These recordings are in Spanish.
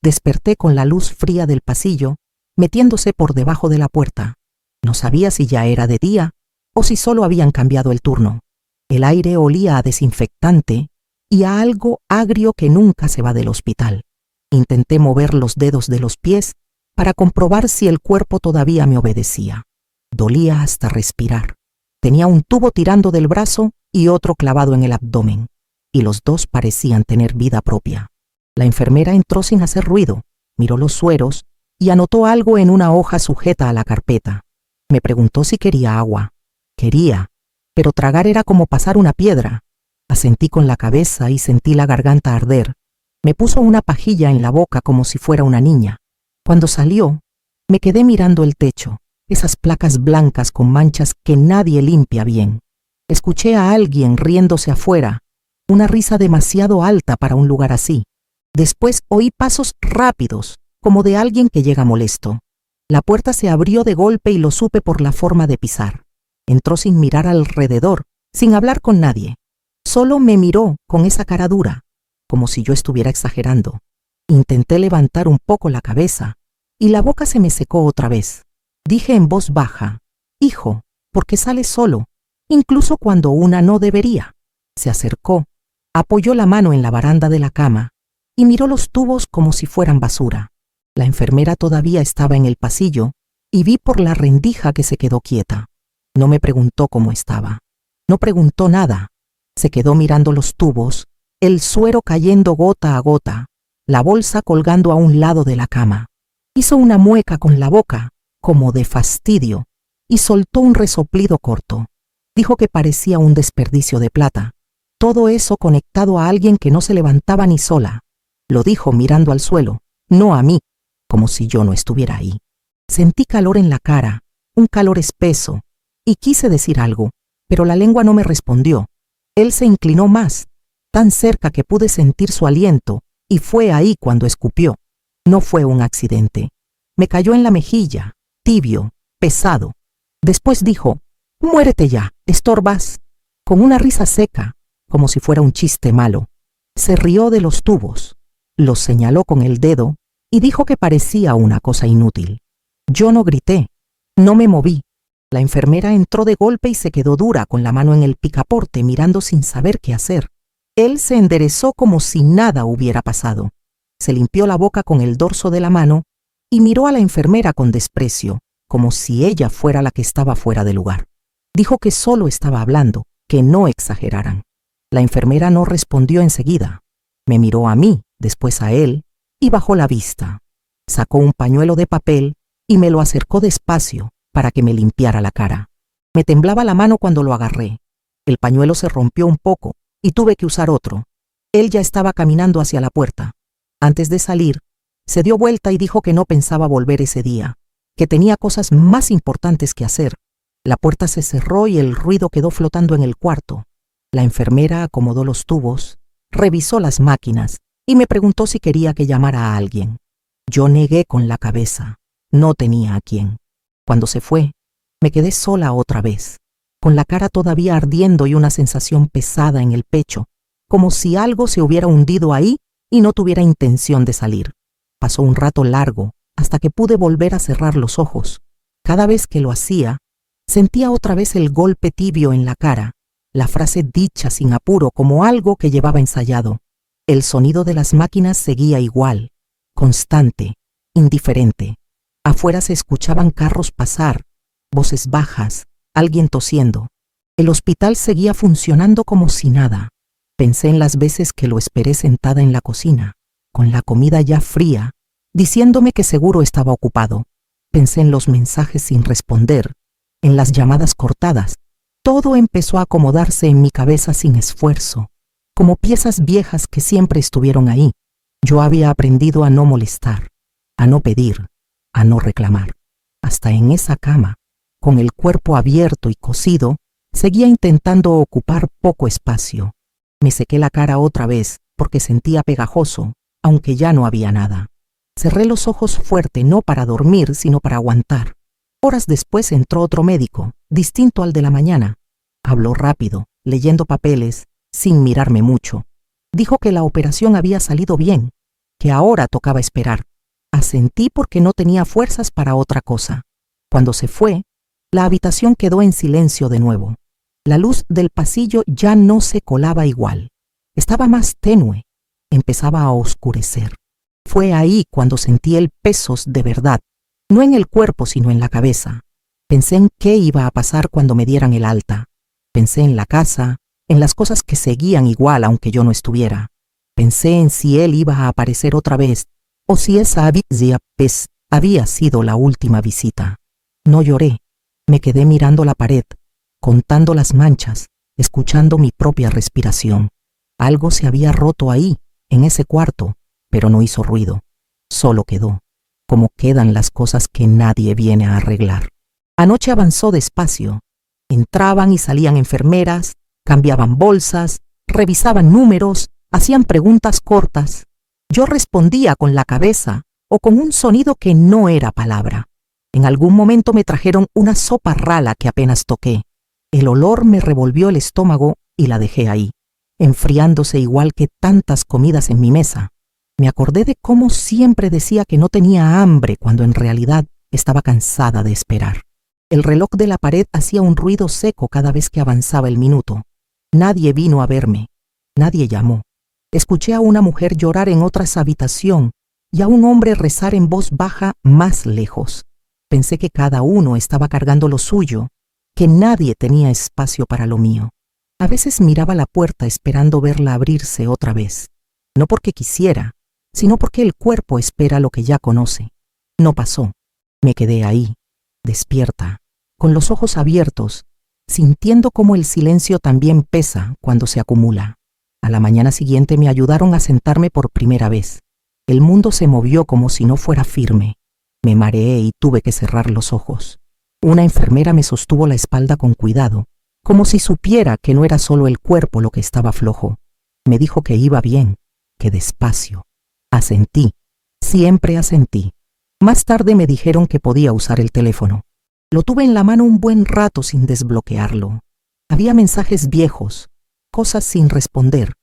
Desperté con la luz fría del pasillo, metiéndose por debajo de la puerta. No sabía si ya era de día o si solo habían cambiado el turno. El aire olía a desinfectante y a algo agrio que nunca se va del hospital. Intenté mover los dedos de los pies para comprobar si el cuerpo todavía me obedecía. Dolía hasta respirar. Tenía un tubo tirando del brazo y otro clavado en el abdomen, y los dos parecían tener vida propia. La enfermera entró sin hacer ruido, miró los sueros y anotó algo en una hoja sujeta a la carpeta. Me preguntó si quería agua. Quería, pero tragar era como pasar una piedra. Asentí con la cabeza y sentí la garganta arder. Me puso una pajilla en la boca como si fuera una niña. Cuando salió, me quedé mirando el techo, esas placas blancas con manchas que nadie limpia bien. Escuché a alguien riéndose afuera, una risa demasiado alta para un lugar así. Después oí pasos rápidos, como de alguien que llega molesto. La puerta se abrió de golpe y lo supe por la forma de pisar. Entró sin mirar alrededor, sin hablar con nadie. Solo me miró con esa cara dura, como si yo estuviera exagerando. Intenté levantar un poco la cabeza y la boca se me secó otra vez. Dije en voz baja: «Hijo, ¿por qué sales solo? Incluso cuando una no debería». Se acercó, apoyó la mano en la baranda de la cama y miró los tubos como si fueran basura. La enfermera todavía estaba en el pasillo y vi por la rendija que se quedó quieta. No me preguntó cómo estaba. No preguntó nada. Se quedó mirando los tubos, el suero cayendo gota a gota, la bolsa colgando a un lado de la cama. Hizo una mueca con la boca, como de fastidio, y soltó un resoplido corto. Dijo que parecía un desperdicio de plata. Todo eso conectado a alguien que no se levantaba ni sola. Lo dijo mirando al suelo, no a mí, como si yo no estuviera ahí. Sentí calor en la cara, un calor espeso, y quise decir algo, pero la lengua no me respondió. Él se inclinó más, tan cerca que pude sentir su aliento, y fue ahí cuando escupió. No fue un accidente. Me cayó en la mejilla, tibio, pesado. Después dijo: «Muérete ya, estorbas», con una risa seca, como si fuera un chiste malo. Se rió de los tubos, los señaló con el dedo y dijo que parecía una cosa inútil. Yo no grité, no me moví. La enfermera entró de golpe y se quedó dura con la mano en el picaporte mirando sin saber qué hacer. Él se enderezó como si nada hubiera pasado. Se limpió la boca con el dorso de la mano y miró a la enfermera con desprecio, como si ella fuera la que estaba fuera de lugar. Dijo que solo estaba hablando, que no exageraran. La enfermera no respondió enseguida. Me miró a mí, después a él, y bajó la vista. Sacó un pañuelo de papel y me lo acercó despacio para que me limpiara la cara. Me temblaba la mano cuando lo agarré. El pañuelo se rompió un poco y tuve que usar otro. Él ya estaba caminando hacia la puerta. Antes de salir, se dio vuelta y dijo que no pensaba volver ese día, que tenía cosas más importantes que hacer. La puerta se cerró y el ruido quedó flotando en el cuarto. La enfermera acomodó los tubos, revisó las máquinas y me preguntó si quería que llamara a alguien. Yo negué con la cabeza. No tenía a quién. Cuando se fue, me quedé sola otra vez, con la cara todavía ardiendo y una sensación pesada en el pecho, como si algo se hubiera hundido ahí y no tuviera intención de salir. Pasó un rato largo hasta que pude volver a cerrar los ojos. Cada vez que lo hacía, sentía otra vez el golpe tibio en la cara, la frase dicha sin apuro como algo que llevaba ensayado. El sonido de las máquinas seguía igual, constante, indiferente. Afuera se escuchaban carros pasar, voces bajas, alguien tosiendo. El hospital seguía funcionando como si nada. Pensé en las veces que lo esperé sentada en la cocina, con la comida ya fría, diciéndome que seguro estaba ocupado. Pensé en los mensajes sin responder, en las llamadas cortadas. Todo empezó a acomodarse en mi cabeza sin esfuerzo, como piezas viejas que siempre estuvieron ahí. Yo había aprendido a no molestar, a no pedir, a no reclamar. Hasta en esa cama, con el cuerpo abierto y cosido, seguía intentando ocupar poco espacio. Me sequé la cara otra vez porque sentía pegajoso, aunque ya no había nada. Cerré los ojos fuerte, no para dormir, sino para aguantar. Horas después entró otro médico, distinto al de la mañana. Habló rápido, leyendo papeles, sin mirarme mucho. Dijo que la operación había salido bien, que ahora tocaba esperar. Asentí porque no tenía fuerzas para otra cosa. Cuando se fue, la habitación quedó en silencio de nuevo. La luz del pasillo ya no se colaba igual. Estaba más tenue. Empezaba a oscurecer. Fue ahí cuando sentí el peso de verdad, no en el cuerpo sino en la cabeza. Pensé en qué iba a pasar cuando me dieran el alta. Pensé en la casa, en las cosas que seguían igual aunque yo no estuviera. Pensé en si él iba a aparecer otra vez o si esa vez había sido la última visita. No lloré. Me quedé mirando la pared, contando las manchas, escuchando mi propia respiración. Algo se había roto ahí, en ese cuarto, pero no hizo ruido. Solo quedó, como quedan las cosas que nadie viene a arreglar. Anoche avanzó despacio. Entraban y salían enfermeras, cambiaban bolsas, revisaban números, hacían preguntas cortas. Yo respondía con la cabeza o con un sonido que no era palabra. En algún momento me trajeron una sopa rala que apenas toqué. El olor me revolvió el estómago y la dejé ahí, enfriándose igual que tantas comidas en mi mesa. Me acordé de cómo siempre decía que no tenía hambre cuando en realidad estaba cansada de esperar. El reloj de la pared hacía un ruido seco cada vez que avanzaba el minuto. Nadie vino a verme. Nadie llamó. Escuché a una mujer llorar en otra habitación y a un hombre rezar en voz baja más lejos. Pensé que cada uno estaba cargando lo suyo, que nadie tenía espacio para lo mío. A veces miraba la puerta esperando verla abrirse otra vez. No porque quisiera, sino porque el cuerpo espera lo que ya conoce. No pasó. Me quedé ahí, despierta, con los ojos abiertos, sintiendo cómo el silencio también pesa cuando se acumula. A la mañana siguiente me ayudaron a sentarme por primera vez. El mundo se movió como si no fuera firme. Me mareé y tuve que cerrar los ojos. Una enfermera me sostuvo la espalda con cuidado, como si supiera que no era solo el cuerpo lo que estaba flojo. Me dijo que iba bien, que despacio. Asentí, siempre asentí. Más tarde me dijeron que podía usar el teléfono. Lo tuve en la mano un buen rato sin desbloquearlo. Había mensajes viejos, cosas sin responder.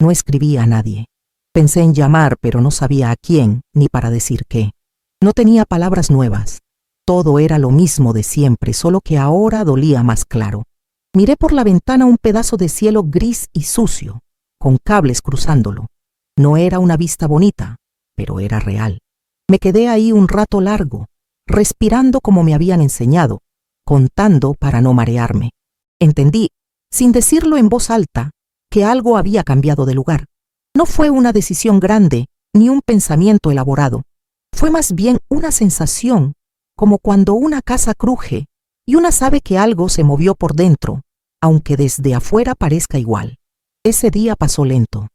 No escribía a nadie. Pensé en llamar, pero no sabía a quién ni para decir qué. No tenía palabras nuevas. Todo era lo mismo de siempre, solo que ahora dolía más claro. Miré por la ventana un pedazo de cielo gris y sucio, con cables cruzándolo. No era una vista bonita, pero era real. Me quedé ahí un rato largo, respirando como me habían enseñado, contando para no marearme. Entendí, sin decirlo en voz alta, que algo había cambiado de lugar. No fue una decisión grande, ni un pensamiento elaborado. Fue más bien una sensación, como cuando una casa cruje y una sabe que algo se movió por dentro, aunque desde afuera parezca igual. Ese día pasó lento.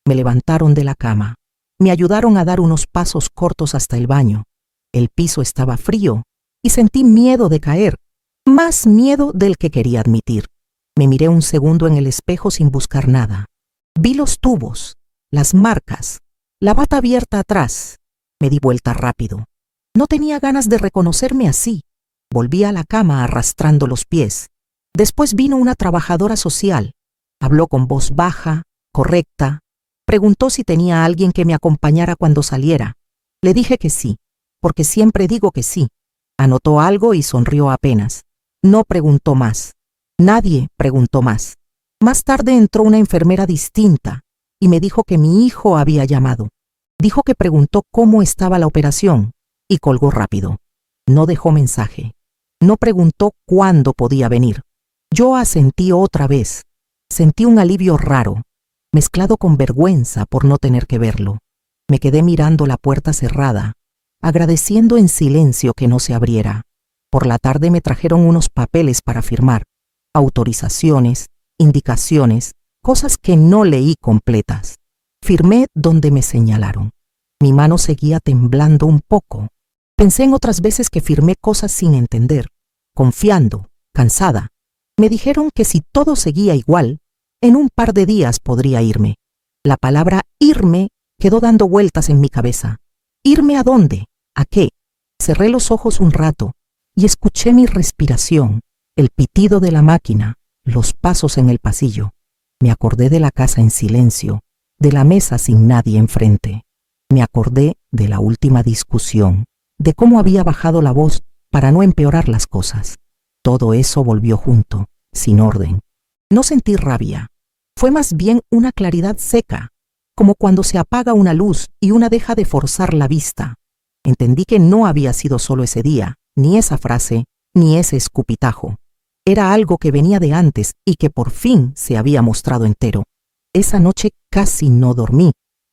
Me levantaron de la cama. Me ayudaron a dar unos pasos cortos hasta el baño. El piso estaba frío y sentí miedo de caer, más miedo del que quería admitir. Me miré un segundo en el espejo sin buscar nada. Vi los tubos, las marcas, la bata abierta atrás. Me di vuelta rápido. No tenía ganas de reconocerme así. Volví a la cama arrastrando los pies. Después vino una trabajadora social. Habló con voz baja, correcta. Preguntó si tenía alguien que me acompañara cuando saliera. Le dije que sí, porque siempre digo que sí. Anotó algo y sonrió apenas. No preguntó más. Nadie preguntó más. Más tarde entró una enfermera distinta y me dijo que mi hijo había llamado. Dijo que preguntó cómo estaba la operación y colgó rápido. No dejó mensaje. No preguntó cuándo podía venir. Yo asentí otra vez. Sentí un alivio raro, mezclado con vergüenza por no tener que verlo. Me quedé mirando la puerta cerrada, agradeciendo en silencio que no se abriera. Por la tarde me trajeron unos papeles para firmar, autorizaciones, indicaciones, cosas que no leí completas. Firmé donde me señalaron. Mi mano seguía temblando un poco. Pensé en otras veces que firmé cosas sin entender, confiando, cansada. Me dijeron que si todo seguía igual, en un par de días podría irme. La palabra irme quedó dando vueltas en mi cabeza. ¿Irme a dónde? ¿A qué? Cerré los ojos un rato y escuché mi respiración, el pitido de la máquina, los pasos en el pasillo. Me acordé de la casa en silencio, de la mesa sin nadie enfrente. Me acordé de la última discusión, de cómo había bajado la voz para no empeorar las cosas. Todo eso volvió junto, sin orden. No sentí rabia. Fue más bien una claridad seca, como cuando se apaga una luz y una deja de forzar la vista. Entendí que no había sido solo ese día, ni esa frase, ni ese escupitajo. Era algo que venía de antes y que por fin se había mostrado entero. Esa noche casi no dormí.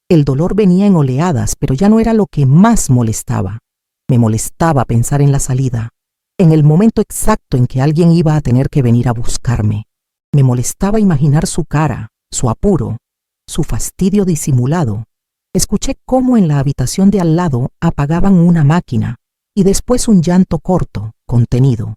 El dolor venía en oleadas, pero ya no era lo que más molestaba. Me molestaba pensar en la salida, en el momento exacto en que alguien iba a tener que venir a buscarme. Me molestaba imaginar su cara, su apuro, su fastidio disimulado. Escuché cómo en la habitación de al lado apagaban una máquina y después un llanto corto, contenido.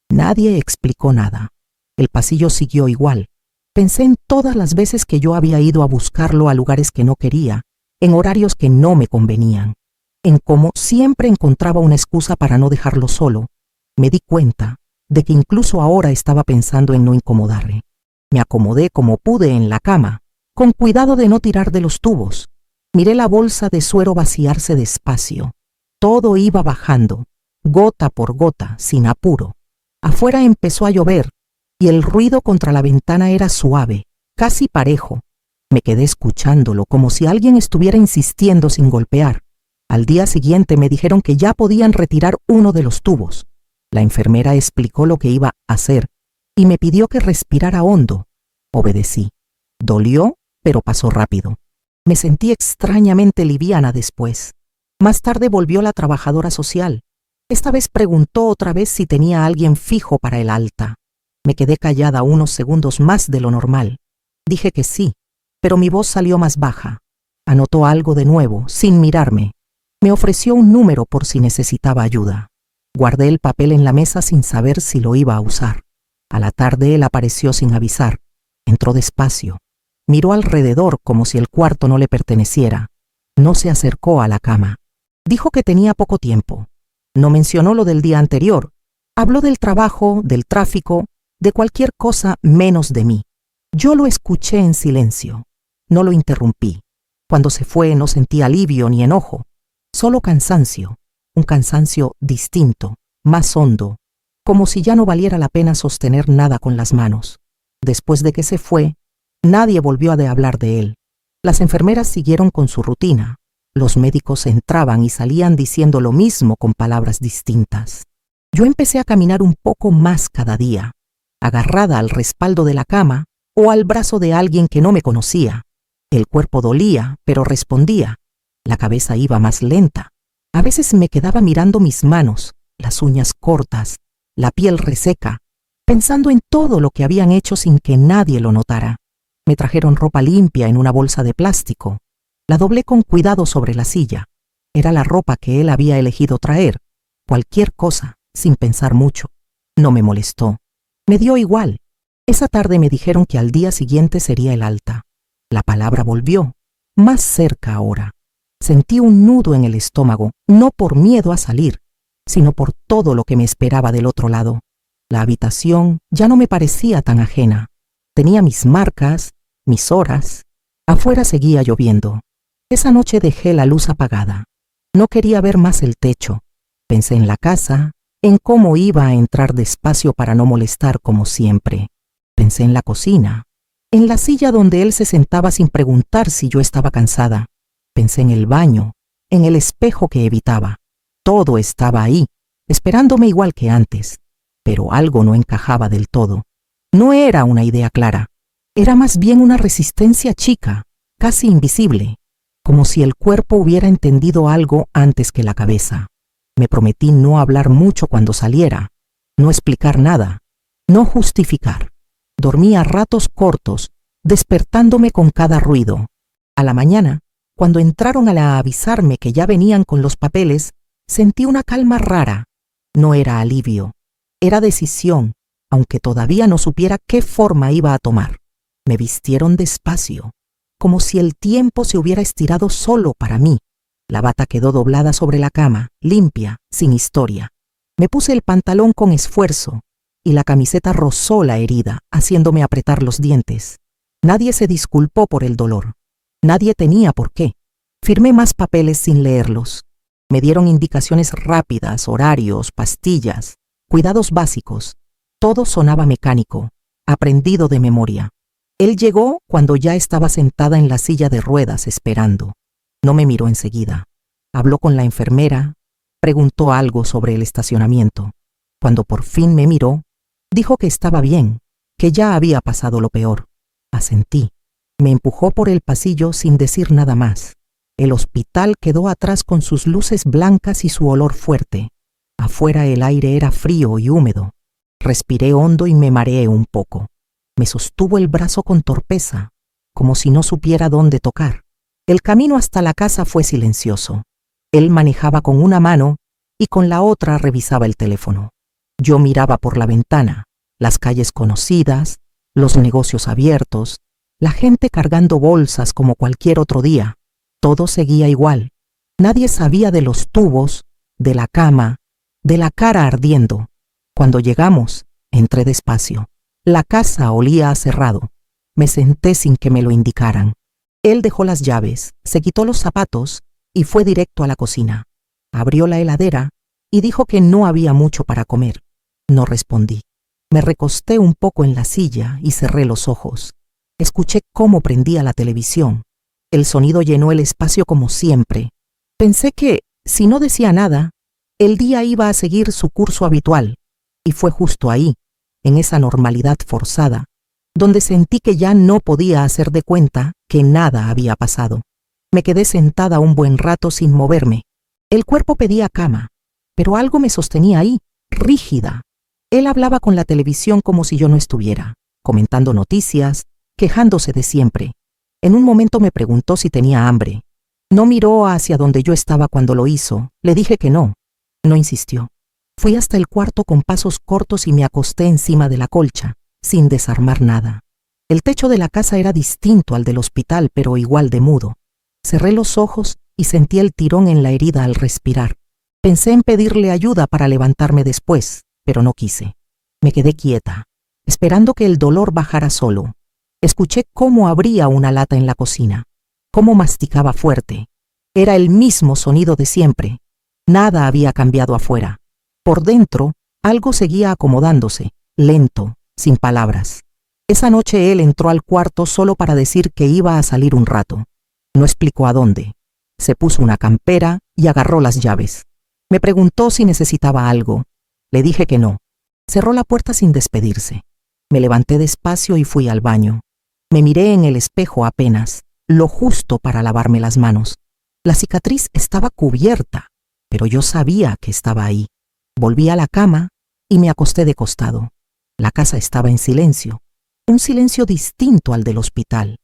Nadie explicó nada. El pasillo siguió igual. Pensé en todas las veces que yo había ido a buscarlo a lugares que no quería, en horarios que no me convenían, en cómo siempre encontraba una excusa para no dejarlo solo. Me di cuenta de que incluso ahora estaba pensando en no incomodarle. Me acomodé como pude en la cama, con cuidado de no tirar de los tubos. Miré la bolsa de suero vaciarse despacio. Todo iba bajando, gota por gota, sin apuro. Afuera empezó a llover, y el ruido contra la ventana era suave, casi parejo. Me quedé escuchándolo como si alguien estuviera insistiendo sin golpear. Al día siguiente me dijeron que ya podían retirar uno de los tubos. La enfermera explicó lo que iba a hacer y me pidió que respirara hondo. Obedecí. Dolió, pero pasó rápido. Me sentí extrañamente liviana después. Más tarde volvió la trabajadora social. Esta vez preguntó otra vez si tenía a alguien fijo para el alta. Me quedé callada unos segundos más de lo normal. Dije que sí, pero mi voz salió más baja. Anotó algo de nuevo, sin mirarme. Me ofreció un número por si necesitaba ayuda. Guardé el papel en la mesa sin saber si lo iba a usar. A la tarde él apareció sin avisar. Entró despacio. Miró alrededor como si el cuarto no le perteneciera. No se acercó a la cama. Dijo que tenía poco tiempo. No mencionó lo del día anterior. Habló del trabajo, del tráfico, de cualquier cosa menos de mí. Yo lo escuché en silencio. No lo interrumpí. Cuando se fue no sentí alivio ni enojo, solo cansancio, un cansancio distinto, más hondo, como si ya no valiera la pena sostener nada con las manos. Después de que se fue, nadie volvió a hablar de él. Las enfermeras siguieron con su rutina. Los médicos entraban y salían diciendo lo mismo con palabras distintas. Yo empecé a caminar un poco más cada día, agarrada al respaldo de la cama o al brazo de alguien que no me conocía. El cuerpo dolía, pero respondía. La cabeza iba más lenta. A veces me quedaba mirando mis manos, las uñas cortas, la piel reseca, pensando en todo lo que habían hecho sin que nadie lo notara. Me trajeron ropa limpia en una bolsa de plástico. La doblé con cuidado sobre la silla. Era la ropa que él había elegido traer. Cualquier cosa, sin pensar mucho. No me molestó. Me dio igual. Esa tarde me dijeron que al día siguiente sería el alta. La palabra volvió, más cerca ahora. Sentí un nudo en el estómago, no por miedo a salir, sino por todo lo que me esperaba del otro lado. La habitación ya no me parecía tan ajena. Tenía mis marcas, mis horas. Afuera seguía lloviendo. Esa noche dejé la luz apagada. No quería ver más el techo. Pensé en la casa, en cómo iba a entrar despacio para no molestar como siempre. Pensé en la cocina, en la silla donde él se sentaba sin preguntar si yo estaba cansada. Pensé en el baño, en el espejo que evitaba. Todo estaba ahí, esperándome igual que antes, pero algo no encajaba del todo. No era una idea clara, era más bien una resistencia chica, casi invisible, como si el cuerpo hubiera entendido algo antes que la cabeza. Me prometí no hablar mucho cuando saliera, no explicar nada, no justificar. Dormí a ratos cortos, despertándome con cada ruido. A la mañana, cuando entraron a avisarme que ya venían con los papeles, sentí una calma rara. No era alivio, era decisión, aunque todavía no supiera qué forma iba a tomar. Me vistieron despacio, como si el tiempo se hubiera estirado solo para mí. La bata quedó doblada sobre la cama, limpia, sin historia. Me puse el pantalón con esfuerzo, y la camiseta rozó la herida, haciéndome apretar los dientes. Nadie se disculpó por el dolor. Nadie tenía por qué. Firmé más papeles sin leerlos. Me dieron indicaciones rápidas, horarios, pastillas, cuidados básicos. Todo sonaba mecánico, aprendido de memoria. Él llegó cuando ya estaba sentada en la silla de ruedas esperando. No me miró enseguida. Habló con la enfermera, preguntó algo sobre el estacionamiento. Cuando por fin me miró, dijo que estaba bien, que ya había pasado lo peor. Asentí. Me empujó por el pasillo sin decir nada más. El hospital quedó atrás con sus luces blancas y su olor fuerte. Afuera el aire era frío y húmedo. Respiré hondo y me mareé un poco. Me sostuvo el brazo con torpeza, como si no supiera dónde tocar. El camino hasta la casa fue silencioso. Él manejaba con una mano y con la otra revisaba el teléfono. Yo miraba por la ventana, las calles conocidas, los negocios abiertos, la gente cargando bolsas como cualquier otro día. Todo seguía igual. Nadie sabía de los tubos, de la cama, de la cara ardiendo. Cuando llegamos, entré despacio. La casa olía a cerrado. Me senté sin que me lo indicaran. Él dejó las llaves, se quitó los zapatos y fue directo a la cocina. Abrió la heladera y dijo que no había mucho para comer. No respondí. Me recosté un poco en la silla y cerré los ojos. Escuché cómo prendía la televisión. El sonido llenó el espacio como siempre. Pensé que, si no decía nada, el día iba a seguir su curso habitual. Y fue justo ahí, en esa normalidad forzada, donde sentí que ya no podía hacer de cuenta que nada había pasado. Me quedé sentada un buen rato sin moverme. El cuerpo pedía cama, pero algo me sostenía ahí, rígida. Él hablaba con la televisión como si yo no estuviera, comentando noticias, quejándose de siempre. En un momento me preguntó si tenía hambre. No miró hacia donde yo estaba cuando lo hizo. Le dije que no. No insistió. Fui hasta el cuarto con pasos cortos y me acosté encima de la colcha, sin desarmar nada. El techo de la casa era distinto al del hospital, pero igual de mudo. Cerré los ojos y sentí el tirón en la herida al respirar. Pensé en pedirle ayuda para levantarme después, pero no quise. Me quedé quieta, esperando que el dolor bajara solo. Escuché cómo abría una lata en la cocina, cómo masticaba fuerte. Era el mismo sonido de siempre. Nada había cambiado afuera. Por dentro, algo seguía acomodándose, lento, sin palabras. Esa noche él entró al cuarto solo para decir que iba a salir un rato. No explicó a dónde. Se puso una campera y agarró las llaves. Me preguntó si necesitaba algo. Le dije que no. Cerró la puerta sin despedirse. Me levanté despacio y fui al baño. Me miré en el espejo apenas, lo justo para lavarme las manos. La cicatriz estaba cubierta, pero yo sabía que estaba ahí. Volví a la cama y me acosté de costado. La casa estaba en silencio, un silencio distinto al del hospital,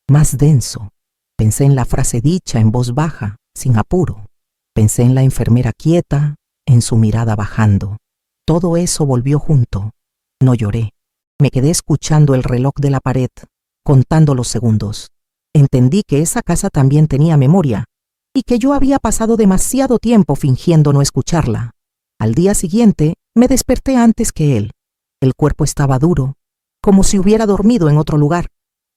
más denso. Pensé en la frase dicha en voz baja, sin apuro. Pensé en la enfermera quieta, en su mirada bajando. Todo eso volvió junto. No lloré. Me quedé escuchando el reloj de la pared, contando los segundos. Entendí que esa casa también tenía memoria y que yo había pasado demasiado tiempo fingiendo no escucharla. Al día siguiente me desperté antes que él. El cuerpo estaba duro, como si hubiera dormido en otro lugar.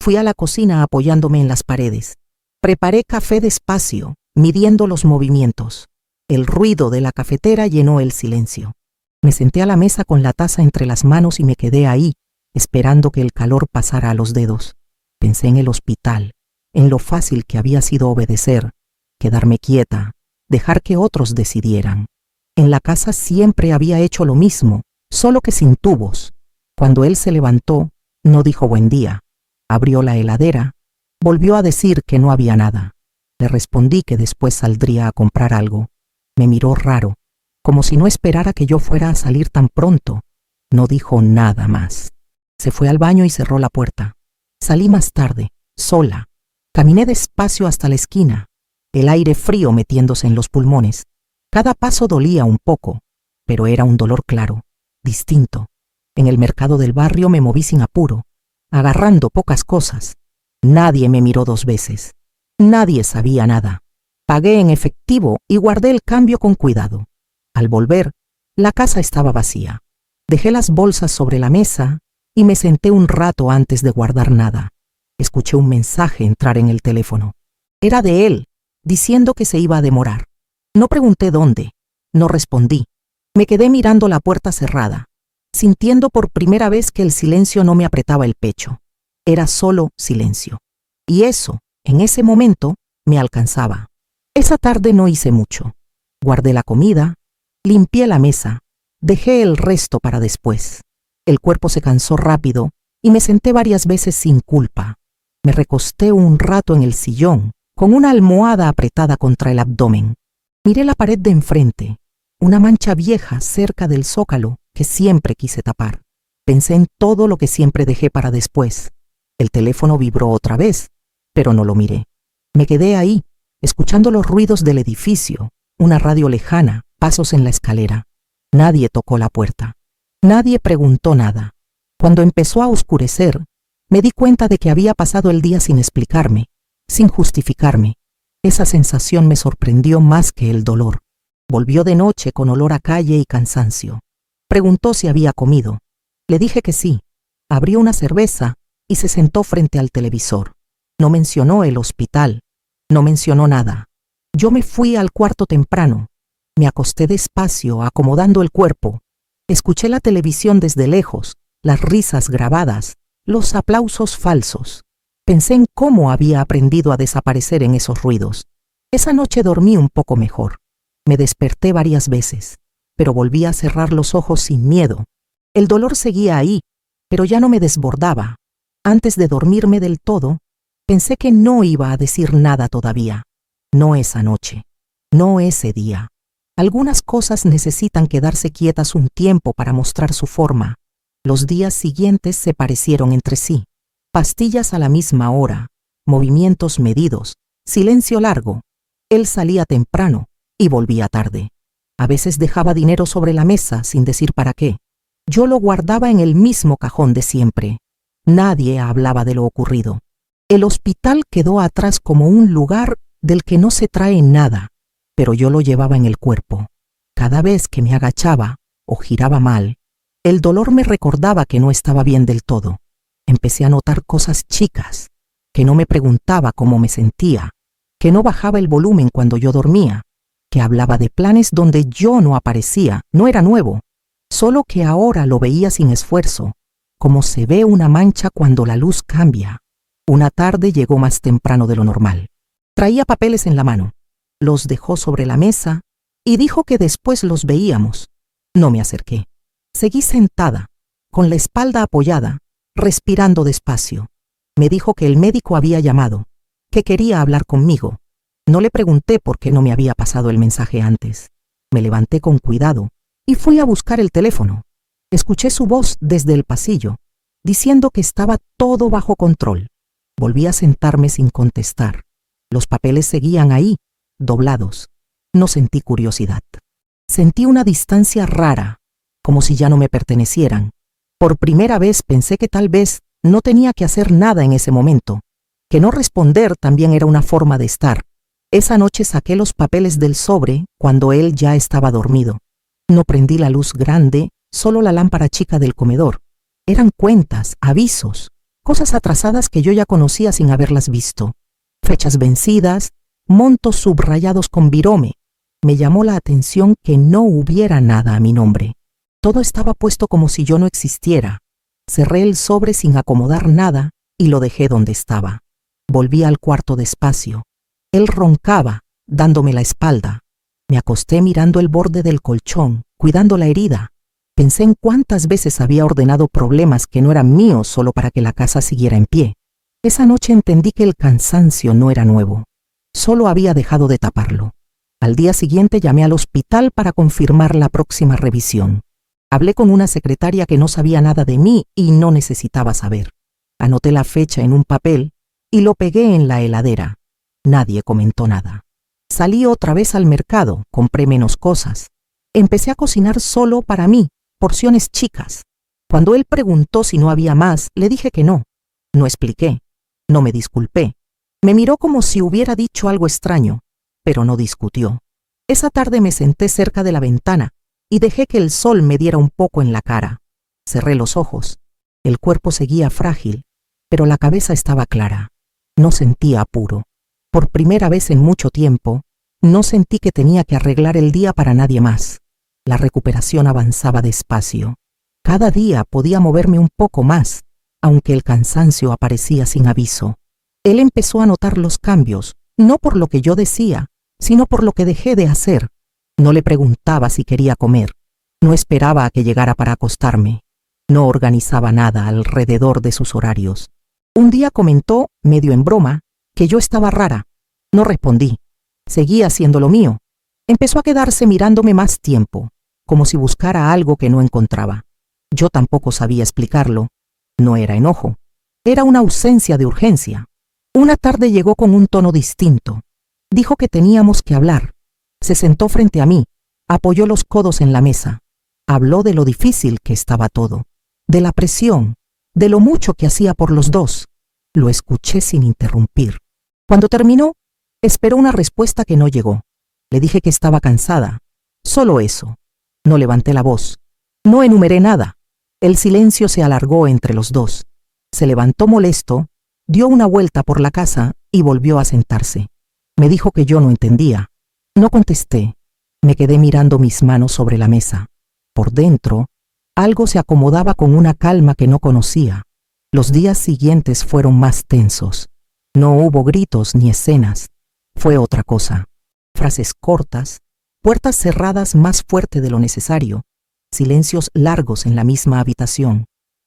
Fui a la cocina apoyándome en las paredes. Preparé café despacio, midiendo los movimientos. El ruido de la cafetera llenó el silencio. Me senté a la mesa con la taza entre las manos y me quedé ahí, esperando que el calor pasara a los dedos. Pensé en el hospital, en lo fácil que había sido obedecer, quedarme quieta, dejar que otros decidieran. En la casa siempre había hecho lo mismo, solo que sin tubos. Cuando él se levantó, no dijo buen día. Abrió la heladera, volvió a decir que no había nada. Le respondí que después saldría a comprar algo. Me miró raro, como si no esperara que yo fuera a salir tan pronto. No dijo nada más. Se fue al baño y cerró la puerta. Salí más tarde, sola. Caminé despacio hasta la esquina, el aire frío metiéndose en los pulmones. Cada paso dolía un poco, pero era un dolor claro, distinto. En el mercado del barrio me moví sin apuro, agarrando pocas cosas. Nadie me miró 2 veces. Nadie sabía nada. Pagué en efectivo y guardé el cambio con cuidado. Al volver, la casa estaba vacía. Dejé las bolsas sobre la mesa y me senté un rato antes de guardar nada. Escuché un mensaje entrar en el teléfono. Era de él, diciendo que se iba a demorar. No pregunté dónde, no respondí. Me quedé mirando la puerta cerrada, sintiendo por primera vez que el silencio no me apretaba el pecho. Era solo silencio. Y eso, en ese momento, me alcanzaba. Esa tarde no hice mucho. Guardé la comida, limpié la mesa, dejé el resto para después. El cuerpo se cansó rápido y me senté varias veces sin culpa. Me recosté un rato en el sillón, con una almohada apretada contra el abdomen. Miré la pared de enfrente, una mancha vieja cerca del zócalo que siempre quise tapar. Pensé en todo lo que siempre dejé para después. El teléfono vibró otra vez, pero no lo miré. Me quedé ahí, escuchando los ruidos del edificio, una radio lejana, pasos en la escalera. Nadie tocó la puerta. Nadie preguntó nada. Cuando empezó a oscurecer, me di cuenta de que había pasado el día sin explicarme, sin justificarme. Esa sensación me sorprendió más que el dolor. Volvió de noche con olor a calle y cansancio. Preguntó si había comido. Le dije que sí. Abrió una cerveza y se sentó frente al televisor. No mencionó el hospital. No mencionó nada. Yo me fui al cuarto temprano. Me acosté despacio, acomodando el cuerpo. Escuché la televisión desde lejos, las risas grabadas, los aplausos falsos. Pensé en cómo había aprendido a desaparecer en esos ruidos. Esa noche dormí un poco mejor. Me desperté varias veces, pero volví a cerrar los ojos sin miedo. El dolor seguía ahí, pero ya no me desbordaba. Antes de dormirme del todo, pensé que no iba a decir nada todavía. No esa noche, no ese día. Algunas cosas necesitan quedarse quietas un tiempo para mostrar su forma. Los días siguientes se parecieron entre sí. Pastillas a la misma hora, movimientos medidos, silencio largo. Él salía temprano y volvía tarde. A veces dejaba dinero sobre la mesa sin decir para qué. Yo lo guardaba en el mismo cajón de siempre. Nadie hablaba de lo ocurrido. El hospital quedó atrás como un lugar del que no se trae nada, pero yo lo llevaba en el cuerpo. Cada vez que me agachaba o giraba mal, el dolor me recordaba que no estaba bien del todo. Empecé a notar cosas chicas, que no me preguntaba cómo me sentía, que no bajaba el volumen cuando yo dormía, que hablaba de planes donde yo no aparecía, no era nuevo, solo que ahora lo veía sin esfuerzo, como se ve una mancha cuando la luz cambia. Una tarde llegó más temprano de lo normal. Traía papeles en la mano, los dejó sobre la mesa y dijo que después los veíamos. No me acerqué. Seguí sentada, con la espalda apoyada, respirando despacio. Me dijo que el médico había llamado, que quería hablar conmigo. No le pregunté por qué no me había pasado el mensaje antes. Me levanté con cuidado y fui a buscar el teléfono. Escuché su voz desde el pasillo, diciendo que estaba todo bajo control. Volví a sentarme sin contestar. Los papeles seguían ahí, doblados. No sentí curiosidad. Sentí una distancia rara, como si ya no me pertenecieran. Por primera vez pensé que tal vez no tenía que hacer nada en ese momento, que no responder también era una forma de estar. Esa noche saqué los papeles del sobre cuando él ya estaba dormido. No prendí la luz grande, solo la lámpara chica del comedor. Eran cuentas, avisos, cosas atrasadas que yo ya conocía sin haberlas visto. Fechas vencidas, montos subrayados con virome. Me llamó la atención que no hubiera nada a mi nombre. Todo estaba puesto como si yo no existiera. Cerré el sobre sin acomodar nada y lo dejé donde estaba. Volví al cuarto despacio. Él roncaba, dándome la espalda. Me acosté mirando el borde del colchón, cuidando la herida. Pensé en cuántas veces había ordenado problemas que no eran míos solo para que la casa siguiera en pie. Esa noche entendí que el cansancio no era nuevo. Solo había dejado de taparlo. Al día siguiente llamé al hospital para confirmar la próxima revisión. Hablé con una secretaria que no sabía nada de mí y no necesitaba saber. Anoté la fecha en un papel y lo pegué en la heladera. Nadie comentó nada. Salí otra vez al mercado, compré menos cosas. Empecé a cocinar solo para mí, porciones chicas. Cuando él preguntó si no había más, le dije que no. No expliqué, no me disculpé. Me miró como si hubiera dicho algo extraño, pero no discutió. Esa tarde me senté cerca de la ventana y dejé que el sol me diera un poco en la cara. Cerré los ojos. El cuerpo seguía frágil, pero la cabeza estaba clara. No sentía apuro. Por primera vez en mucho tiempo, no sentí que tenía que arreglar el día para nadie más. La recuperación avanzaba despacio. Cada día podía moverme un poco más, aunque el cansancio aparecía sin aviso. Él empezó a notar los cambios, no por lo que yo decía, sino por lo que dejé de hacer. No le preguntaba si quería comer. No esperaba a que llegara para acostarme. No organizaba nada alrededor de sus horarios. Un día comentó, medio en broma, que yo estaba rara. No respondí. Seguía haciendo lo mío. Empezó a quedarse mirándome más tiempo, como si buscara algo que no encontraba. Yo tampoco sabía explicarlo. No era enojo. Era una ausencia de urgencia. Una tarde llegó con un tono distinto. Dijo que teníamos que hablar. Se sentó frente a mí, apoyó los codos en la mesa. Habló de lo difícil que estaba todo, de la presión, de lo mucho que hacía por los dos. Lo escuché sin interrumpir. Cuando terminó, esperó una respuesta que no llegó. Le dije que estaba cansada. Solo eso. No levanté la voz. No enumeré nada. El silencio se alargó entre los dos. Se levantó molesto, dio una vuelta por la casa y volvió a sentarse. Me dijo que yo no entendía. No contesté. Me quedé mirando mis manos sobre la mesa. Por dentro, algo se acomodaba con una calma que no conocía. Los días siguientes fueron más tensos. No hubo gritos ni escenas. Fue otra cosa. Frases cortas, puertas cerradas más fuerte de lo necesario, silencios largos en la misma habitación.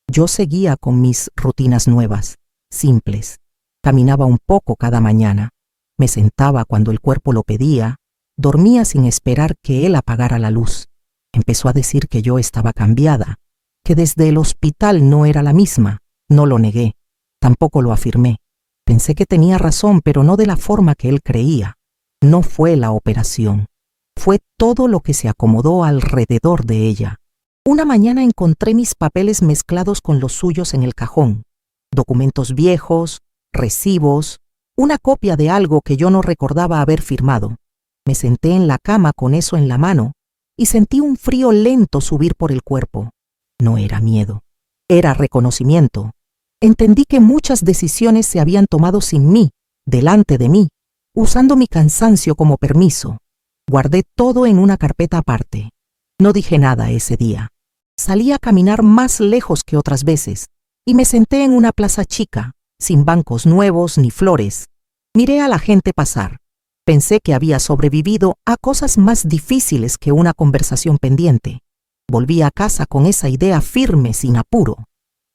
Yo seguía con mis rutinas nuevas, simples. Caminaba un poco cada mañana. Me sentaba cuando el cuerpo lo pedía. Dormía sin esperar que él apagara la luz. Empezó a decir que yo estaba cambiada, que desde el hospital no era la misma. No lo negué, tampoco lo afirmé. Pensé que tenía razón, pero no de la forma que él creía. No fue la operación. Fue todo lo que se acomodó alrededor de ella. Una mañana encontré mis papeles mezclados con los suyos en el cajón. Documentos viejos, recibos, una copia de algo que yo no recordaba haber firmado. Me senté en la cama con eso en la mano y sentí un frío lento subir por el cuerpo. No era miedo, era reconocimiento. Entendí que muchas decisiones se habían tomado sin mí, delante de mí, usando mi cansancio como permiso. Guardé todo en una carpeta aparte. No dije nada ese día. Salí a caminar más lejos que otras veces y me senté en una plaza chica, sin bancos nuevos ni flores. Miré a la gente pasar. Pensé que había sobrevivido a cosas más difíciles que una conversación pendiente. Volví a casa con esa idea firme, sin apuro.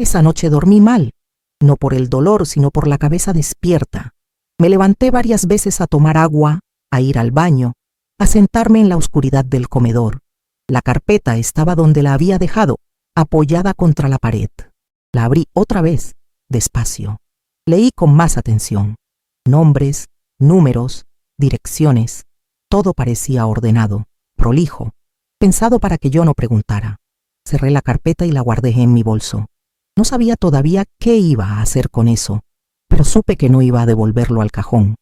Esa noche dormí mal, no por el dolor, sino por la cabeza despierta. Me levanté varias veces a tomar agua, a ir al baño, a sentarme en la oscuridad del comedor. La carpeta estaba donde la había dejado, apoyada contra la pared. La abrí otra vez, despacio. Leí con más atención. Nombres, números, direcciones. Todo parecía ordenado, prolijo, pensado para que yo no preguntara. Cerré la carpeta y la guardé en mi bolso. No sabía todavía qué iba a hacer con eso, pero supe que no iba a devolverlo al cajón.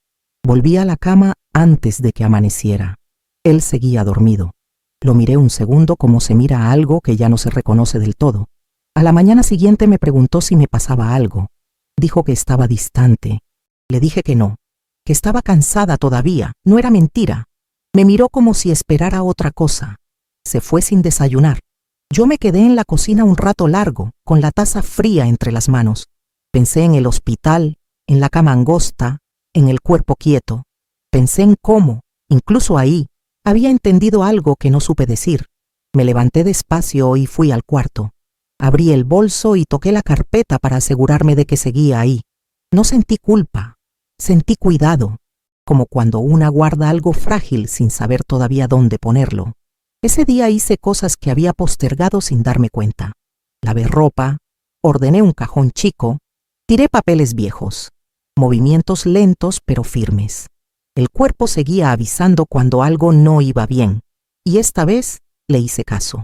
Volví a la cama antes de que amaneciera. Él seguía dormido. Lo miré un segundo como se mira a algo que ya no se reconoce del todo. A la mañana siguiente me preguntó si me pasaba algo. Dijo que estaba distante. Le dije que no, que estaba cansada todavía, no era mentira. Me miró como si esperara otra cosa. Se fue sin desayunar. Yo me quedé en la cocina un rato largo, con la taza fría entre las manos. Pensé en el hospital, en la cama angosta, en el cuerpo quieto. Pensé en cómo, incluso ahí, había entendido algo que no supe decir. Me levanté despacio y fui al cuarto. Abrí el bolso y toqué la carpeta para asegurarme de que seguía ahí. No sentí culpa, sentí cuidado, como cuando una guarda algo frágil sin saber todavía dónde ponerlo. Ese día hice cosas que había postergado sin darme cuenta. Lavé ropa, ordené un cajón chico, tiré papeles viejos. Movimientos lentos pero firmes. El cuerpo seguía avisando cuando algo no iba bien, y esta vez le hice caso.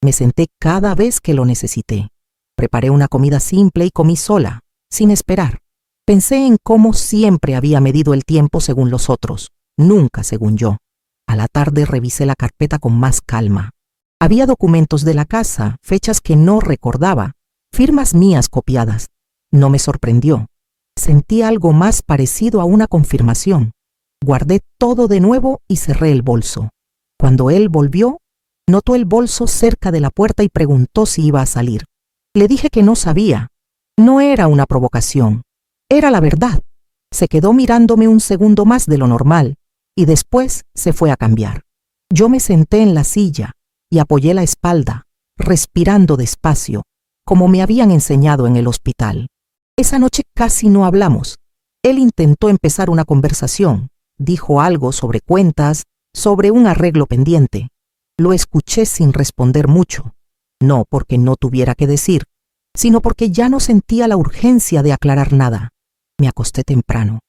Me senté cada vez que lo necesité. Preparé una comida simple y comí sola, sin esperar. Pensé en cómo siempre había medido el tiempo según los otros, nunca según yo. A la tarde revisé la carpeta con más calma. Había documentos de la casa, fechas que no recordaba, firmas mías copiadas. No me sorprendió. Sentí algo más parecido a una confirmación. Guardé todo de nuevo y cerré el bolso. Cuando él volvió, notó el bolso cerca de la puerta y preguntó si iba a salir. Le dije que no sabía. No era una provocación. Era la verdad. Se quedó mirándome un segundo más de lo normal y después se fue a cambiar. Yo me senté en la silla y apoyé la espalda, respirando despacio, como me habían enseñado en el hospital. Esa noche casi no hablamos. Él intentó empezar una conversación. Dijo algo sobre cuentas, sobre un arreglo pendiente. Lo escuché sin responder mucho. No porque no tuviera que decir, sino porque ya no sentía la urgencia de aclarar nada. Me acosté temprano.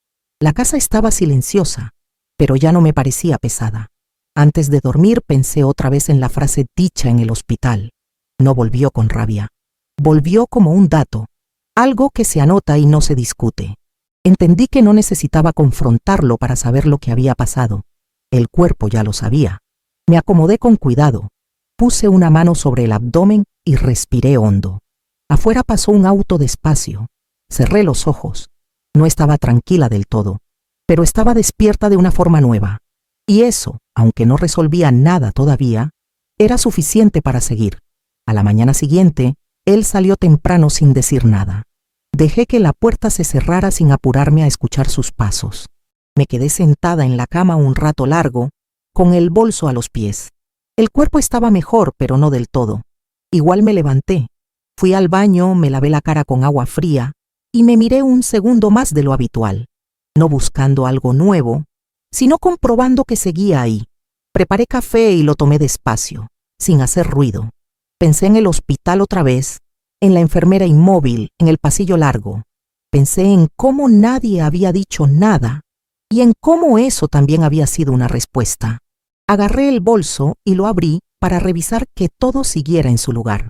La casa estaba silenciosa, pero ya no me parecía pesada. Antes de dormir pensé otra vez en la frase dicha en el hospital. No volvió con rabia. Volvió como un dato, algo que se anota y no se discute. Entendí que no necesitaba confrontarlo para saber lo que había pasado. El cuerpo ya lo sabía. Me acomodé con cuidado. Puse una mano sobre el abdomen y respiré hondo. Afuera pasó un auto despacio. Cerré los ojos. No estaba tranquila del todo, pero estaba despierta de una forma nueva. Y eso, aunque no resolvía nada todavía, era suficiente para seguir. A la mañana siguiente, él salió temprano sin decir nada. Dejé que la puerta se cerrara sin apurarme a escuchar sus pasos. Me quedé sentada en la cama un rato largo, con el bolso a los pies. El cuerpo estaba mejor, pero no del todo. Igual me levanté. Fui al baño, me lavé la cara con agua fría y me miré un segundo más de lo habitual, no buscando algo nuevo, sino comprobando que seguía ahí. Preparé café y lo tomé despacio, sin hacer ruido. Pensé en el hospital otra vez, en la enfermera inmóvil, en el pasillo largo. Pensé en cómo nadie había dicho nada y en cómo eso también había sido una respuesta. Agarré el bolso y lo abrí para revisar que todo siguiera en su lugar.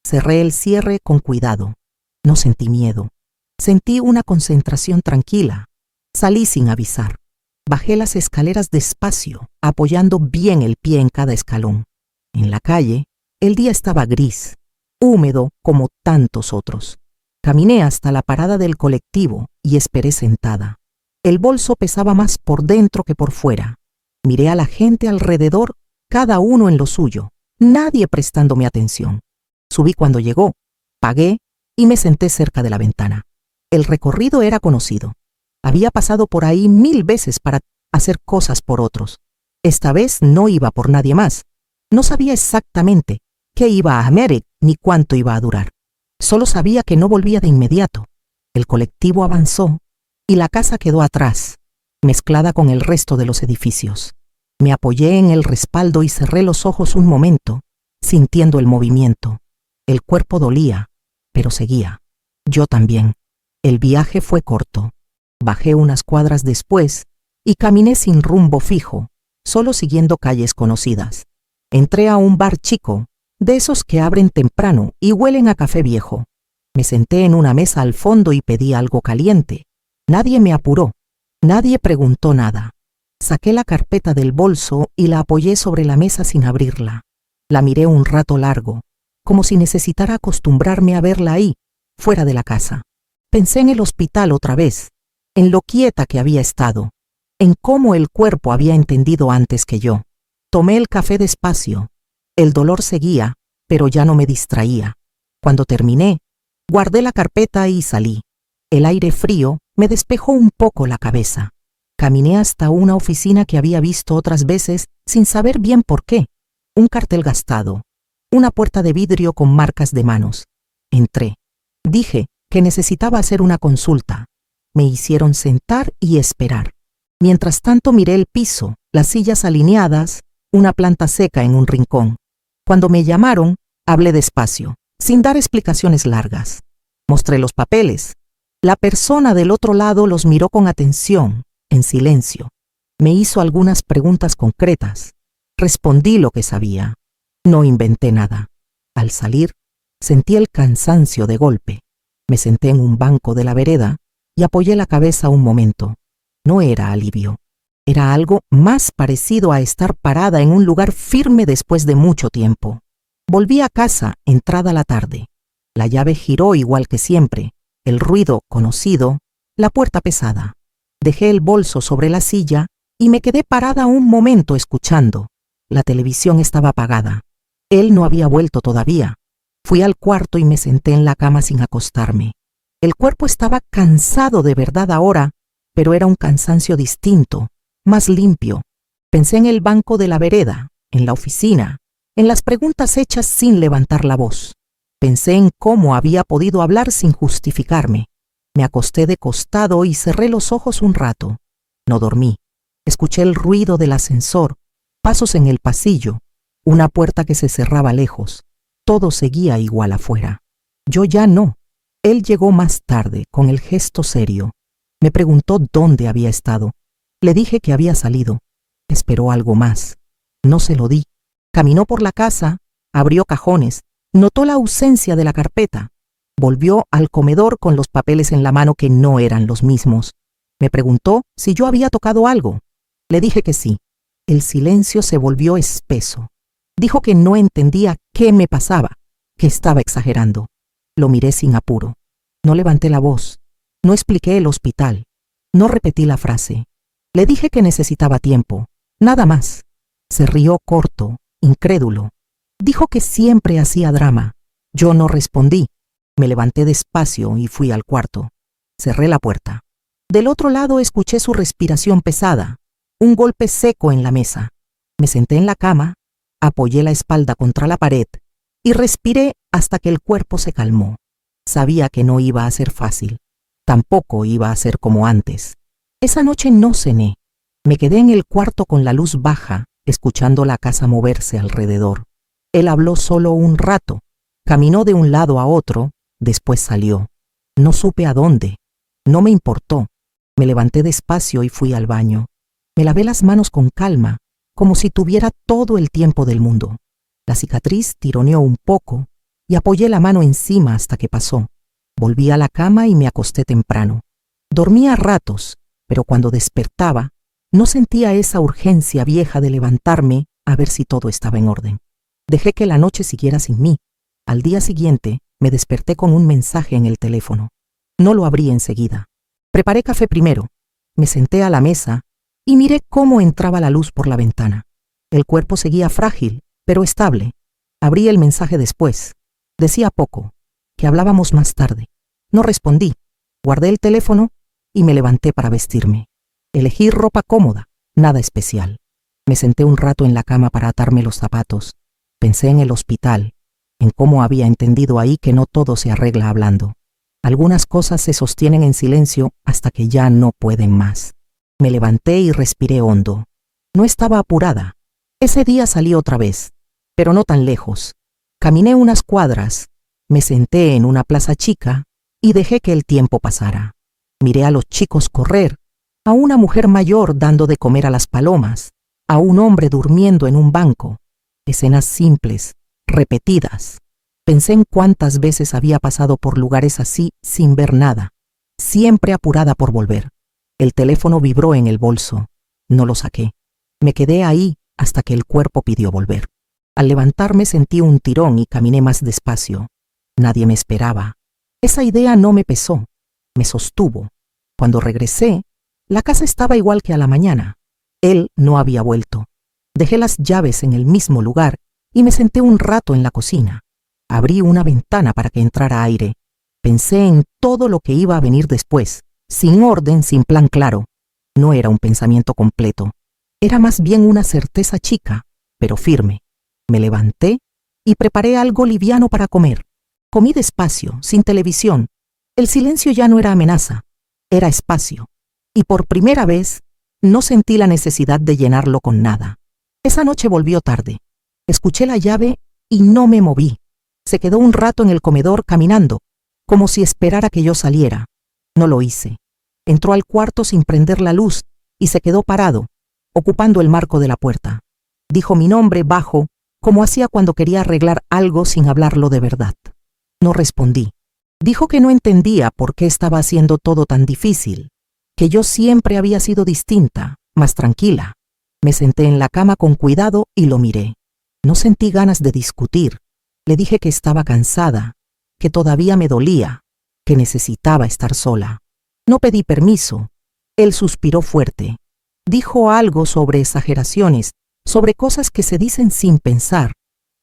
Cerré el cierre con cuidado. No sentí miedo. Sentí una concentración tranquila. Salí sin avisar. Bajé las escaleras despacio, apoyando bien el pie en cada escalón. En la calle, el día estaba gris, húmedo como tantos otros. Caminé hasta la parada del colectivo y esperé sentada. El bolso pesaba más por dentro que por fuera. Miré a la gente alrededor, cada uno en lo suyo, nadie prestándome atención. Subí cuando llegó, pagué y me senté cerca de la ventana. El recorrido era conocido. Había pasado por ahí 1000 veces para hacer cosas por otros. Esta vez no iba por nadie más. No sabía exactamente qué iba a América ni cuánto iba a durar. Solo sabía que no volvía de inmediato. El colectivo avanzó y la casa quedó atrás, mezclada con el resto de los edificios. Me apoyé en el respaldo y cerré los ojos un momento, sintiendo el movimiento. El cuerpo dolía, pero seguía. Yo también. El viaje fue corto. Bajé unas cuadras después y caminé sin rumbo fijo, solo siguiendo calles conocidas. Entré a un bar chico, de esos que abren temprano y huelen a café viejo. Me senté en una mesa al fondo y pedí algo caliente. Nadie me apuró. Nadie preguntó nada. Saqué la carpeta del bolso y la apoyé sobre la mesa sin abrirla. La miré un rato largo, como si necesitara acostumbrarme a verla ahí, fuera de la casa. Pensé en el hospital otra vez, en lo quieta que había estado, en cómo el cuerpo había entendido antes que yo. Tomé el café despacio. El dolor seguía, pero ya no me distraía. Cuando terminé, guardé la carpeta y salí. El aire frío me despejó un poco la cabeza. Caminé hasta una oficina que había visto otras veces sin saber bien por qué. Un cartel gastado, una puerta de vidrio con marcas de manos. Entré. Dije que necesitaba hacer una consulta. Me hicieron sentar y esperar. Mientras tanto miré el piso, las sillas alineadas, una planta seca en un rincón. Cuando me llamaron, hablé despacio, sin dar explicaciones largas. Mostré los papeles. La persona del otro lado los miró con atención, en silencio. Me hizo algunas preguntas concretas. Respondí lo que sabía. No inventé nada. Al salir, sentí el cansancio de golpe. Me senté en un banco de la vereda y apoyé la cabeza un momento. No era alivio. Era algo más parecido a estar parada en un lugar firme después de mucho tiempo. Volví a casa entrada la tarde. La llave giró igual que siempre. El ruido conocido, la puerta pesada. Dejé el bolso sobre la silla y me quedé parada un momento escuchando. La televisión estaba apagada. Él no había vuelto todavía. Fui al cuarto y me senté en la cama sin acostarme. El cuerpo estaba cansado de verdad ahora, pero era un cansancio distinto, más limpio. Pensé en el banco de la vereda, en la oficina, en las preguntas hechas sin levantar la voz. Pensé en cómo había podido hablar sin justificarme. Me acosté de costado y cerré los ojos un rato. No dormí. Escuché el ruido del ascensor, pasos en el pasillo, una puerta que se cerraba lejos. Todo seguía igual afuera. Yo ya no. Él llegó más tarde, con el gesto serio. Me preguntó dónde había estado. Le dije que había salido. Esperó algo más. No se lo di. Caminó por la casa, abrió cajones, notó la ausencia de la carpeta. Volvió al comedor con los papeles en la mano que no eran los mismos. Me preguntó si yo había tocado algo. Le dije que sí. El silencio se volvió espeso. Dijo que no entendía qué me pasaba, que estaba exagerando. Lo miré sin apuro. No levanté la voz. No expliqué el hospital. No repetí la frase. Le dije que necesitaba tiempo. Nada más. Se rió corto, incrédulo. Dijo que siempre hacía drama. Yo no respondí. Me levanté despacio y fui al cuarto. Cerré la puerta. Del otro lado escuché su respiración pesada, un golpe seco en la mesa. Me senté en la cama, apoyé la espalda contra la pared y respiré hasta que el cuerpo se calmó. Sabía que no iba a ser fácil. Tampoco iba a ser como antes. Esa noche no cené. Me quedé en el cuarto con la luz baja, escuchando la casa moverse alrededor. Él habló solo un rato. Caminó de un lado a otro, después salió. No supe a dónde. No me importó. Me levanté despacio y fui al baño. Me lavé las manos con calma, como si tuviera todo el tiempo del mundo. La cicatriz tironeó un poco y apoyé la mano encima hasta que pasó. Volví a la cama y me acosté temprano. Dormía a ratos, pero cuando despertaba, no sentía esa urgencia vieja de levantarme a ver si todo estaba en orden. Dejé que la noche siguiera sin mí. Al día siguiente, me desperté con un mensaje en el teléfono. No lo abrí enseguida. Preparé café primero. Me senté a la mesa y miré cómo entraba la luz por la ventana. El cuerpo seguía frágil, pero estable. Abrí el mensaje después. Decía poco, que hablábamos más tarde. No respondí. Guardé el teléfono y me levanté para vestirme. Elegí ropa cómoda, nada especial. Me senté un rato en la cama para atarme los zapatos. Pensé en el hospital, en cómo había entendido ahí que no todo se arregla hablando. Algunas cosas se sostienen en silencio hasta que ya no pueden más. Me levanté y respiré hondo. No estaba apurada. Ese día salí otra vez, pero no tan lejos. Caminé unas cuadras, me senté en una plaza chica y dejé que el tiempo pasara. Miré a los chicos correr, a una mujer mayor dando de comer a las palomas, a un hombre durmiendo en un banco. Escenas simples, repetidas. Pensé en cuántas veces había pasado por lugares así sin ver nada, siempre apurada por volver. El teléfono vibró en el bolso. No lo saqué. Me quedé ahí hasta que el cuerpo pidió volver. Al levantarme sentí un tirón y caminé más despacio. Nadie me esperaba. Esa idea no me pesó, me sostuvo. Cuando regresé, la casa estaba igual que a la mañana. Él no había vuelto. Dejé las llaves en el mismo lugar y me senté un rato en la cocina. Abrí una ventana para que entrara aire. Pensé en todo lo que iba a venir después, sin orden, sin plan claro. No era un pensamiento completo. Era más bien una certeza chica, pero firme. Me levanté y preparé algo liviano para comer. Comí despacio, sin televisión. El silencio ya no era amenaza, era espacio. Y por primera vez, no sentí la necesidad de llenarlo con nada. Esa noche volvió tarde. Escuché la llave y no me moví. Se quedó un rato en el comedor caminando, como si esperara que yo saliera. No lo hice. Entró al cuarto sin prender la luz y se quedó parado, ocupando el marco de la puerta. Dijo mi nombre bajo, como hacía cuando quería arreglar algo sin hablarlo de verdad. No respondí. Dijo que no entendía por qué estaba haciendo todo tan difícil, que yo siempre había sido distinta, más tranquila. Me senté en la cama con cuidado y lo miré. No sentí ganas de discutir. Le dije que estaba cansada, que todavía me dolía, que necesitaba estar sola. No pedí permiso. Él suspiró fuerte. Dijo algo sobre exageraciones, sobre cosas que se dicen sin pensar.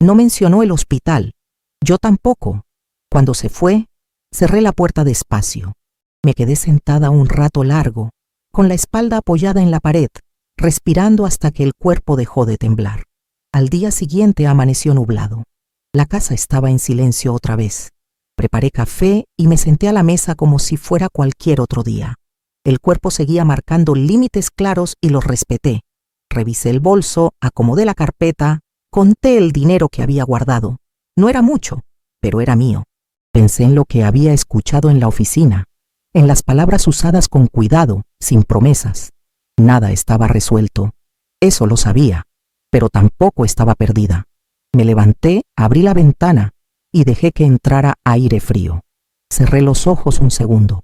No mencionó el hospital. Yo tampoco. Cuando se fue, cerré la puerta despacio. Me quedé sentada un rato largo, con la espalda apoyada en la pared, respirando hasta que el cuerpo dejó de temblar. Al día siguiente amaneció nublado. La casa estaba en silencio otra vez. Preparé café y me senté a la mesa como si fuera cualquier otro día. El cuerpo seguía marcando límites claros y los respeté. Revisé el bolso, acomodé la carpeta, conté el dinero que había guardado. No era mucho, pero era mío. Pensé en lo que había escuchado en la oficina, en las palabras usadas con cuidado, sin promesas. Nada estaba resuelto. Eso lo sabía, pero tampoco estaba perdida. Me levanté, abrí la ventana y dejé que entrara aire frío. Cerré los ojos un segundo.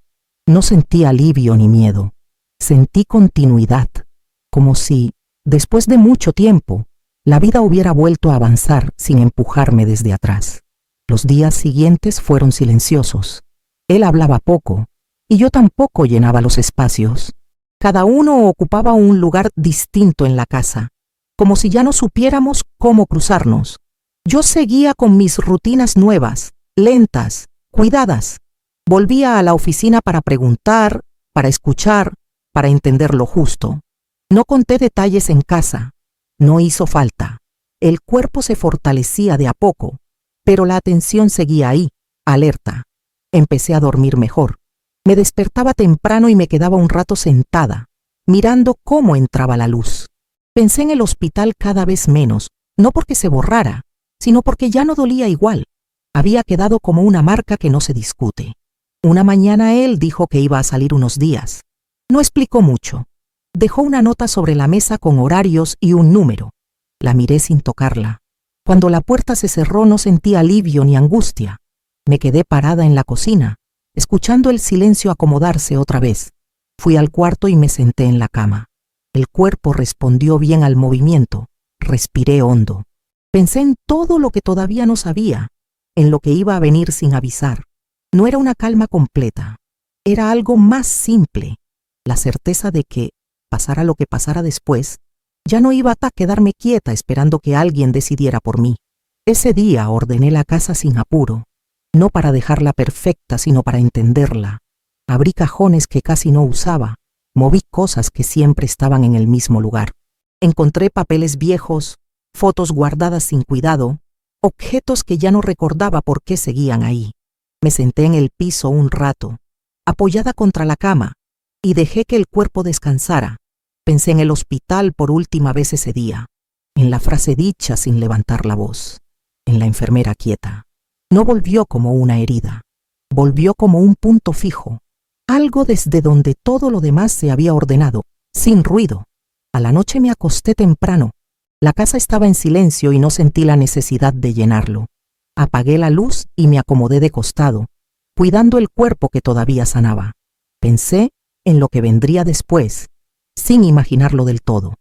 No sentí alivio ni miedo. Sentí continuidad, como si, después de mucho tiempo, la vida hubiera vuelto a avanzar sin empujarme desde atrás. Los días siguientes fueron silenciosos. Él hablaba poco, y yo tampoco llenaba los espacios. Cada uno ocupaba un lugar distinto en la casa, como si ya no supiéramos cómo cruzarnos. Yo seguía con mis rutinas nuevas, lentas, cuidadas. Volvía a la oficina para preguntar, para escuchar, para entender lo justo. No conté detalles en casa. No hizo falta. El cuerpo se fortalecía de a poco, pero la atención seguía ahí, alerta. Empecé a dormir mejor. Me despertaba temprano y me quedaba un rato sentada, mirando cómo entraba la luz. Pensé en el hospital cada vez menos, no porque se borrara, sino porque ya no dolía igual. Había quedado como una marca que no se discute. Una mañana él dijo que iba a salir unos días. No explicó mucho. Dejó una nota sobre la mesa con horarios y un número. La miré sin tocarla. Cuando la puerta se cerró no sentí alivio ni angustia. Me quedé parada en la cocina, escuchando el silencio acomodarse otra vez. Fui al cuarto y me senté en la cama. El cuerpo respondió bien al movimiento. Respiré hondo. Pensé en todo lo que todavía no sabía, en lo que iba a venir sin avisar. No era una calma completa. Era algo más simple. La certeza de que, pasara lo que pasara después, ya no iba a quedarme quieta esperando que alguien decidiera por mí. Ese día ordené la casa sin apuro, no para dejarla perfecta, sino para entenderla. Abrí cajones que casi no usaba, moví cosas que siempre estaban en el mismo lugar. Encontré papeles viejos, fotos guardadas sin cuidado, objetos que ya no recordaba por qué seguían ahí. Me senté en el piso un rato, apoyada contra la cama, y dejé que el cuerpo descansara. Pensé en el hospital por última vez ese día, en la frase dicha sin levantar la voz, en la enfermera quieta. No volvió como una herida, volvió como un punto fijo, algo desde donde todo lo demás se había ordenado, sin ruido. A la noche me acosté temprano. La casa estaba en silencio y no sentí la necesidad de llenarlo. Apagué la luz y me acomodé de costado, cuidando el cuerpo que todavía sanaba. Pensé en lo que vendría después, sin imaginarlo del todo.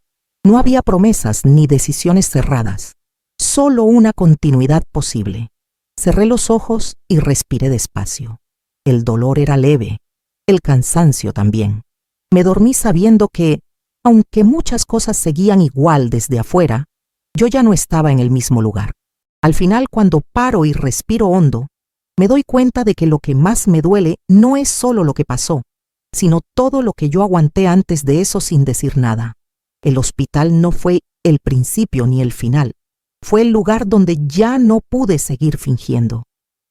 No había promesas ni decisiones cerradas, solo una continuidad posible. Cerré los ojos y respiré despacio. El dolor era leve, el cansancio también. Me dormí sabiendo que, aunque muchas cosas seguían igual desde afuera, yo ya no estaba en el mismo lugar. Al final, cuando paro y respiro hondo, me doy cuenta de que lo que más me duele no es solo lo que pasó, sino todo lo que yo aguanté antes de eso sin decir nada. El hospital no fue el principio ni el final. Fue el lugar donde ya no pude seguir fingiendo.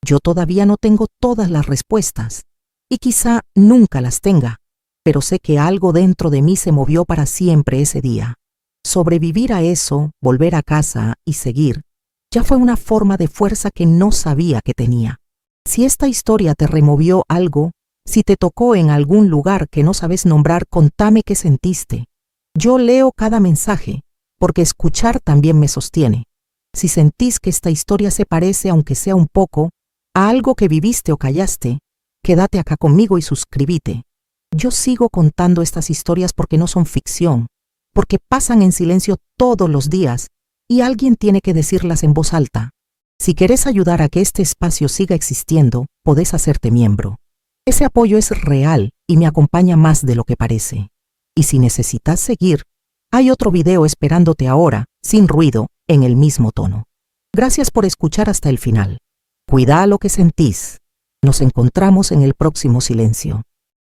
Yo todavía no tengo todas las respuestas, y quizá nunca las tenga, pero sé que algo dentro de mí se movió para siempre ese día. Sobrevivir a eso, volver a casa y seguir, ya fue una forma de fuerza que no sabía que tenía. Si esta historia te removió algo, si te tocó en algún lugar que no sabes nombrar, contame qué sentiste. Yo leo cada mensaje, porque escuchar también me sostiene. Si sentís que esta historia se parece, aunque sea un poco, a algo que viviste o callaste, quédate acá conmigo y suscríbete. Yo sigo contando estas historias porque no son ficción, porque pasan en silencio todos los días y alguien tiene que decirlas en voz alta. Si querés ayudar a que este espacio siga existiendo, podés hacerte miembro. Ese apoyo es real y me acompaña más de lo que parece. Y si necesitas seguir, hay otro video esperándote ahora, sin ruido, en el mismo tono. Gracias por escuchar hasta el final. Cuida lo que sentís. Nos encontramos en el próximo silencio.